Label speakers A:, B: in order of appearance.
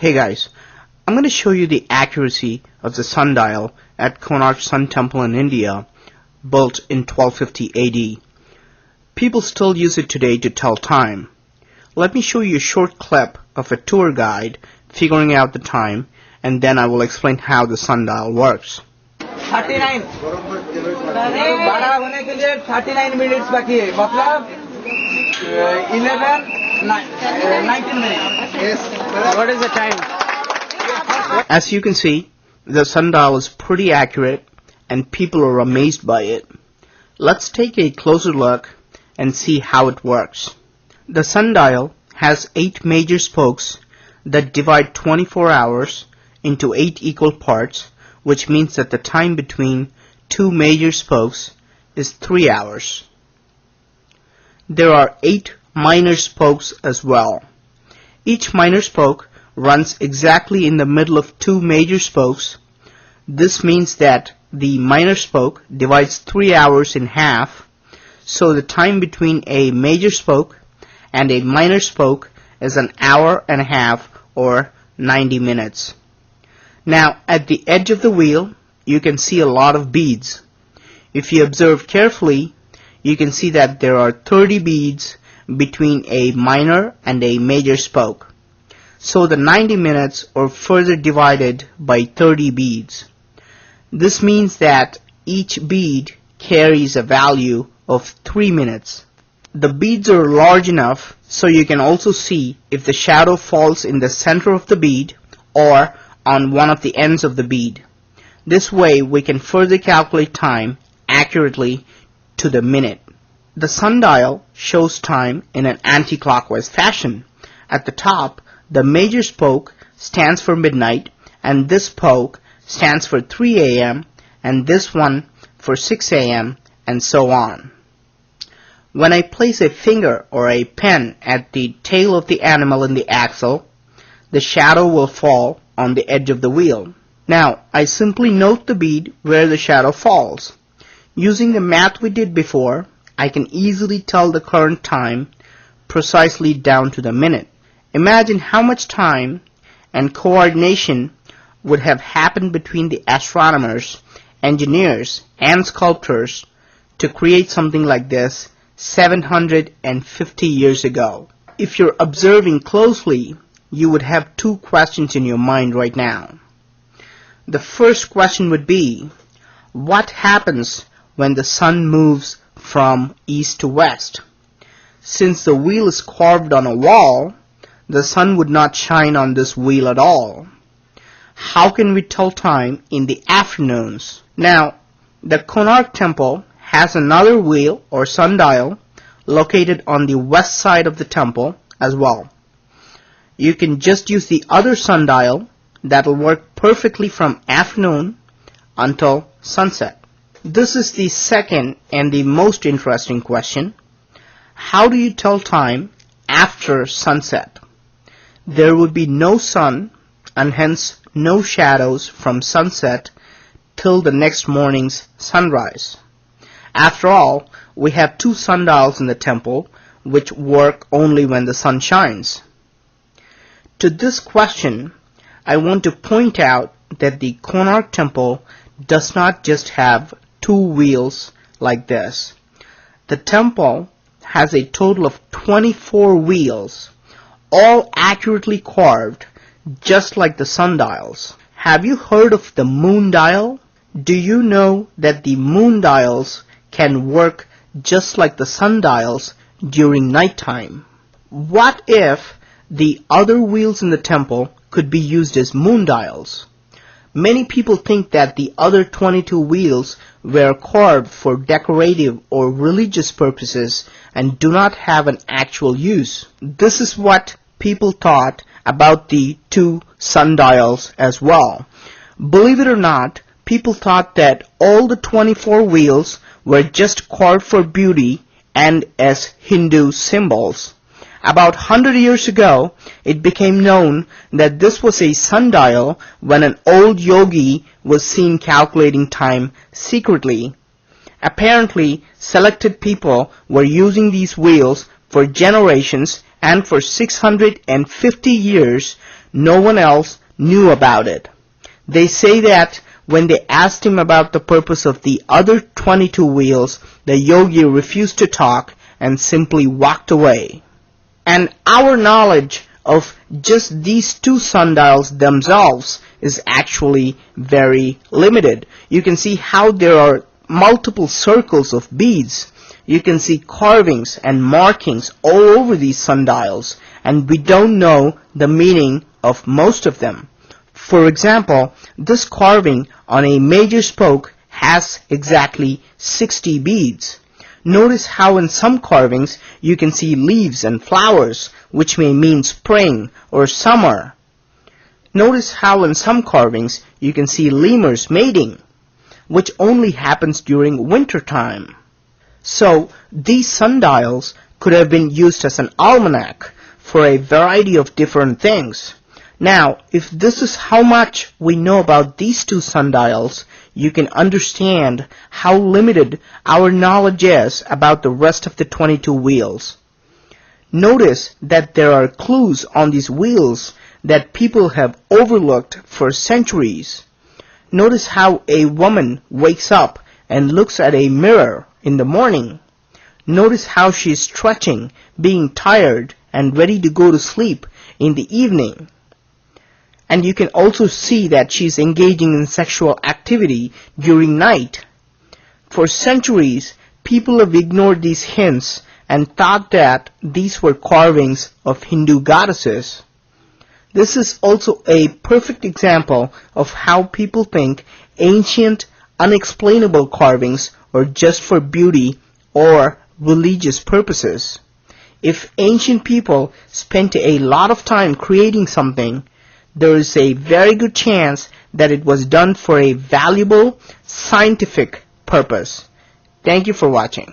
A: Hey guys, I'm going to show you the accuracy of the sundial at Konark Sun Temple in India, built in 1250 AD. People still use it today to tell time. Let me show you a short clip of a tour guide figuring out the time, and then I will explain how the sundial works.
B: 39 12 होने के लिए 39 minutes बाकी है मतलब 19 minutes. Yes. What is the time?
A: As you can see, the sundial is pretty accurate and people are amazed by it. Let's take a closer look and see how it works. The sundial has 8 major spokes that divide 24 hours into 8 equal parts, which means that the time between 2 major spokes is 3 hours. There are 8 minor spokes as well. Each minor spoke runs exactly in the middle of 2 major spokes. This means that the minor spoke divides 3 hours in half, so the time between a major spoke and a minor spoke is an hour and a half, or 90 minutes. Now, at the edge of the wheel, you can see a lot of beads. If you observe carefully, you can see that there are 30 beads between a minor and a major spoke. So the 90 minutes are further divided by 30 beads. This means that each bead carries a value of 3 minutes. The beads are large enough so you can also see if the shadow falls in the center of the bead or on one of the ends of the bead. This way we can further calculate time accurately to the minute. The sundial shows time in an anti-clockwise fashion. At the top, the major spoke stands for midnight, and this spoke stands for 3 a.m., and this one for 6 a.m., and so on. When I place a finger or a pen at the tail of the animal in the axle, the shadow will fall on the edge of the wheel. Now, I simply note the bead where the shadow falls. Using the math we did before, I can easily tell the current time precisely down to the minute. Imagine how much time and coordination would have happened between the astronomers, engineers, and sculptors to create something like this 750 years ago. If you're observing closely, you would have 2 questions in your mind right now. The first question would be, what happens when the sun moves from east to west? Since the wheel is carved on a wall, the sun would not shine on this wheel at all. How can we tell time in the afternoons? Now, the Konark temple has another wheel or sundial located on the west side of the temple as well. You can just use the other sundial that will work perfectly from afternoon until sunset. This is the second and the most interesting question. How do you tell time after sunset? There would be no sun and hence no shadows from sunset till the next morning's sunrise. After all, we have 2 sundials in the temple which work only when the sun shines. To this question, I want to point out that the Konark temple does not just have 2 wheels like this. The temple has a total of 24 wheels, all accurately carved, just like the sundials. Have you heard of the moon dial? Do you know that the moon dials can work just like the sundials during nighttime? What if the other wheels in the temple could be used as moon dials? Many people think that the other 22 wheels were carved for decorative or religious purposes and do not have an actual use. This is what people thought about the 2 sundials as well. Believe it or not, people thought that all the 24 wheels were just carved for beauty and as Hindu symbols. About 100 years ago, it became known that this was a sundial when an old yogi was seen calculating time secretly. Apparently, selected people were using these wheels for generations, and for 650 years, no one else knew about it. They say that when they asked him about the purpose of the other 22 wheels, the yogi refused to talk and simply walked away. And our knowledge of just these two sundials themselves is actually very limited. You can see how there are multiple circles of beads. You can see carvings and markings all over these sundials, and we don't know the meaning of most of them. For example, this carving on a major spoke has exactly 60 beads. Notice how in some carvings you can see leaves and flowers, which may mean spring or summer. Notice how in some carvings you can see lemurs mating, which only happens during winter time. So these sundials could have been used as an almanac for a variety of different things. Now, if this is how much we know about these two sundials, you can understand how limited our knowledge is about the rest of the 22 wheels. Notice that there are clues on these wheels that people have overlooked for centuries. Notice how a woman wakes up and looks at a mirror in the morning. Notice how she is stretching, being tired, and ready to go to sleep in the evening. And you can also see that she is engaging in sexual activity during night. For centuries, people have ignored these hints and thought that these were carvings of Hindu goddesses. This is also a perfect example of how people think ancient, unexplainable carvings are just for beauty or religious purposes. If ancient people spent a lot of time creating something, there is a very good chance that it was done for a valuable scientific purpose. Thank you for watching.